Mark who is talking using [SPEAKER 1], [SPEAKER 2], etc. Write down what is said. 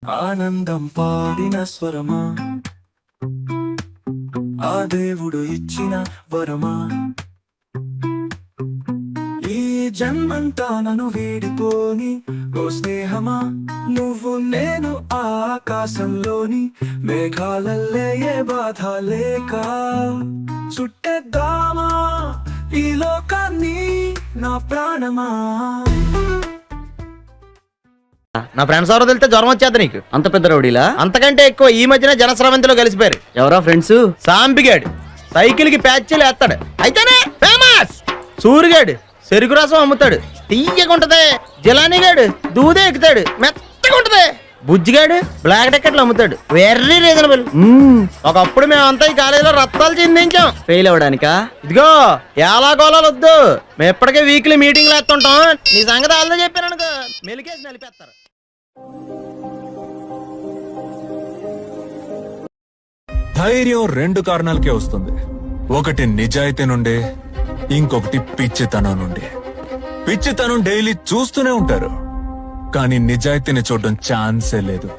[SPEAKER 1] ఆనందం పాడిన స్వరమా, ఆ దేవుడు ఇచ్చిన వరమా, ఈ జన్మంతా నన్ను వీడిపోని ఓ స్నేహమా, నువ్వు నేను ఆకాశంలోని మేఘాలల్లే ఏ బాధ లేక చుట్టేద్దామా ఈ లోకాన్ని నా ప్రాణమా.
[SPEAKER 2] నా ఫ్రెండ్స్ ఎవరో తెలితే జ్వరం వచ్చేది నీకు.
[SPEAKER 3] అంత పెద్ద రౌడీలా?
[SPEAKER 2] అంతకంటే ఎక్కువ ఈ మధ్యన జనస్రవంతిలో కలిసిపోయారు.
[SPEAKER 3] ఎవరా ఫ్రెండ్స్?
[SPEAKER 2] సాంపిగాడు సైకిల్ కి ప్యాచ్లు వేస్తాడు, అయితేనే ఫేమస్. సూరిగాడు చెరుకు రసం అమ్ముతాడు, తీయగుంటది. జిలానీగాడు దూదే ఎక్కుతాడు, మెత్తగా ఉంటది. బుజ్జిగాడు బ్లాక్ టికెట్లు అమ్ముతాడు, వెరీ రీజనబుల్. ఒకప్పుడు మేమంతా ఈ కాలేజీలో రత్తాలు చిందించాం.
[SPEAKER 3] ఫెయిల్ అవడానికా?
[SPEAKER 2] ఇదిగో ఎలా గోళాలు వద్దు, మేము ఎప్పటికే వీక్లీ మీటింగ్లు వేస్తుంటాం. నీ సంగతి వాళ్ళతో చెప్పాను అనుకో, మెలికేసి నలిపేస్తారు.
[SPEAKER 4] ధైర్యం రెండు కారణాలకే వస్తుంది. ఒకటి నిజాయితీ నుండి, ఇంకొకటి పిచ్చితనం నుండి. పిచ్చితనం డైలీ చూస్తూనే ఉంటారు, కానీ నిజాయితీని చూడడం ఛాన్సే లేదు.